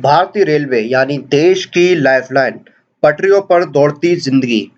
भारतीय रेलवे यानी देश की लाइफलाइन, पटरियों पर दौड़ती जिंदगी।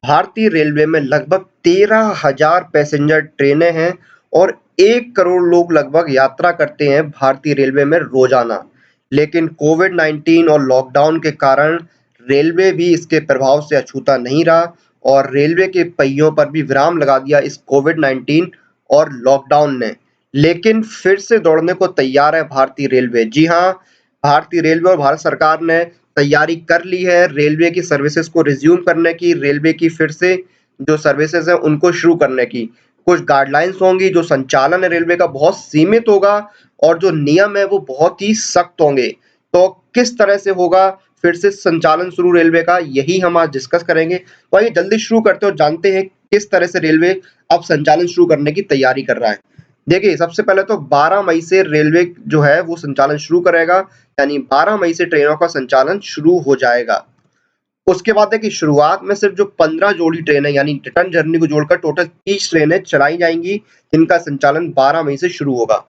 भारतीय रेलवे में लगभग 13,000 पैसेंजर ट्रेनें हैं और 1 करोड़ लोग लगभग यात्रा करते हैं भारतीय रेलवे में रोजाना। लेकिन कोविड-19 और लॉकडाउन के कारण रेलवे भी इसके प्रभाव से अछूता नहीं रहा और रेलवे के पहियों पर भी विराम लगा दिया इस कोविड-19 और लॉकडाउन ने। लेकिन फिर से दौड़ने को तैयार है भारतीय रेलवे। जी हाँ, भारतीय रेलवे और भारत सरकार ने तैयारी कर ली है रेलवे की सर्विसेज को रिज्यूम करने की, रेलवे की फिर से जो सर्विसेज हैं उनको शुरू करने की। कुछ गाइडलाइंस होंगी, जो संचालन है रेलवे का बहुत सीमित होगा और जो नियम है वो बहुत ही सख्त होंगे। तो किस तरह से होगा फिर से संचालन शुरू रेलवे का, यही हम आज डिस्कस करेंगे। तो आइए जल्दी शुरू करते हैं और जानते हैं किस तरह से रेलवे अब संचालन शुरू करने की तैयारी कर रहा है। देखिए, सबसे पहले तो 12 मई से रेलवे जो है वो संचालन शुरू करेगा, यानी 12 मई से ट्रेनों का संचालन शुरू हो जाएगा। उसके बाद देखिए, शुरुआत में सिर्फ जो 15 जोड़ी ट्रेनें यानी रिटर्न जर्नी को जोड़कर टोटल 30 ट्रेनें चलाई जाएंगी, जिनका संचालन 12 मई से शुरू होगा।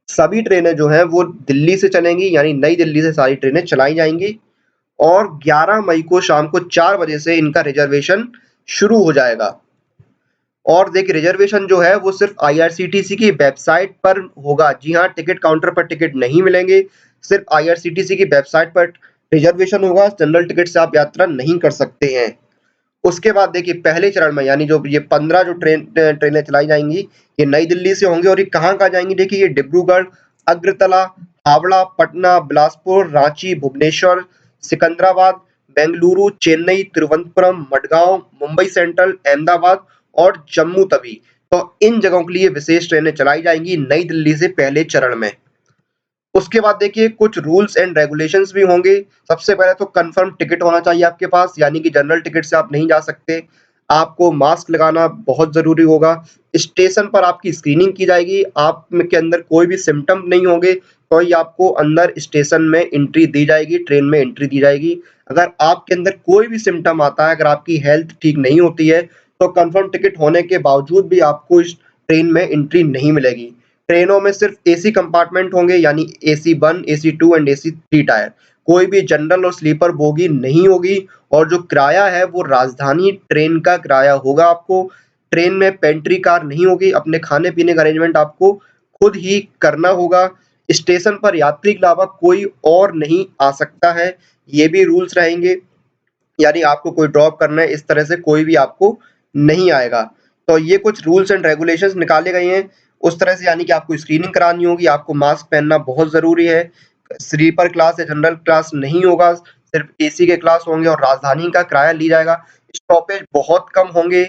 सभी ट्रेनें जो हैं वो दिल्ली से चलेंगी, यानी नई दिल्ली से सारी ट्रेनें चलाई जाएंगी और 11 मई को शाम को 4 बजे से इनका रिजर्वेशन शुरू हो जाएगा। और देखिए, रिजर्वेशन जो है वो सिर्फ आईआरसीटीसी की वेबसाइट पर होगा। जी हाँ, टिकट काउंटर पर टिकट नहीं मिलेंगे, सिर्फ आईआरसीटीसी की वेबसाइट पर रिजर्वेशन होगा। जनरल टिकट से आप यात्रा नहीं कर सकते हैं। उसके बाद देखिए, पहले चरण में यानी जो ये 15 जो ट्रेनें चलाई जाएंगी, ये नई दिल्ली से होंगी और ये कहाँ जाएंगी। देखिए, ये डिब्रूगढ़, अग्रतला, हावड़ा, पटना, बिलासपुर, रांची, भुवनेश्वर, सिकंदराबाद, बेंगलुरु, चेन्नई, तिरुवनंतपुरम, मडगांव, मुंबई सेंट्रल, अहमदाबाद और जम्मू तवी। तो इन जगहों के लिए विशेष ट्रेनें चलाई जाएंगी नई दिल्ली से पहले चरण में। उसके बाद देखिए, कुछ रूल्स एंड रेगुलेशंस भी होंगे। सबसे पहले तो कंफर्म टिकट होना चाहिए आपके पास, यानी कि जनरल टिकट से आप नहीं जा सकते। आपको मास्क लगाना बहुत ज़रूरी होगा। स्टेशन पर आपकी स्क्रीनिंग की जाएगी। आप में के अंदर कोई भी सिम्पटम नहीं होंगे तो ही आपको अंदर स्टेशन में एंट्री दी जाएगी, ट्रेन में एंट्री दी जाएगी। अगर आपके अंदर कोई भी सिम्पटम आता है, अगर आपकी हेल्थ ठीक नहीं होती है, तो कंफर्म टिकट होने के बावजूद भी आपको इस ट्रेन में एंट्री नहीं मिलेगी। ट्रेनों में सिर्फ एसी कंपार्टमेंट होंगे, यानी AC 1, AC 2 and AC 3 tyre. कोई भी जनरल और स्लीपर बोगी नहीं होगी और जो किराया है वो राजधानी ट्रेन का किराया होगा आपको। ट्रेन में पेंट्री कार नहीं होगी, अपने खाने-पीने का अरेंजमेंट आपको खुद ही करना होगा। स्टेशन पर यात्री के अलावा कोई और नहीं आ सकता है, ये भी रूल्स रहेंगे। यानी आपको कोई ड्रॉप करना है, इस तरह से कोई भी आपको नहीं आएगा। तो ये कुछ रूल्स एंड रेगुलेशंस निकाले गए हैं उस तरह से, यानी कि आपको स्क्रीनिंग करानी होगी, आपको मास्क पहनना बहुत ज़रूरी है। स्लीपर क्लास या जनरल क्लास नहीं होगा, सिर्फ एसी के क्लास होंगे और राजधानी का किराया ली जाएगा। स्टॉपेज बहुत कम होंगे।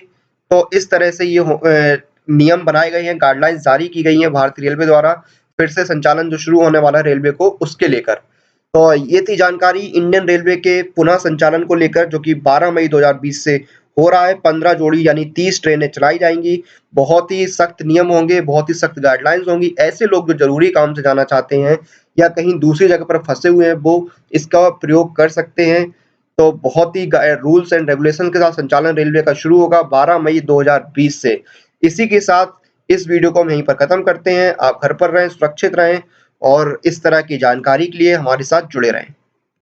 तो इस तरह से ये नियम बनाए गए हैं, गाइडलाइंस जारी की गई हैं भारतीय रेलवे द्वारा, फिर से संचालन जो शुरू होने वाला है रेलवे को उसके लेकर। तो ये थी जानकारी इंडियन रेलवे के पुनः संचालन को लेकर, जो कि 12 मई 2020 से हो रहा है। 15 जोड़ी यानी 30 ट्रेनें चलाई जाएँगी। बहुत ही सख्त नियम होंगे, बहुत ही सख्त गाइडलाइंस होंगी। ऐसे लोग जो ज़रूरी काम से जाना चाहते हैं या कहीं दूसरी जगह पर फँसे हुए हैं, वो इसका प्रयोग कर सकते हैं। तो बहुत ही रूल्स एंड रेगुलेशन के साथ संचालन रेलवे का शुरू होगा 12 मई 2020 से। इसी के साथ इस वीडियो को हम यहीं पर खत्म करते हैं। आप घर पर रहें, सुरक्षित रहें और इस तरह की जानकारी के लिए हमारे साथ जुड़े रहें।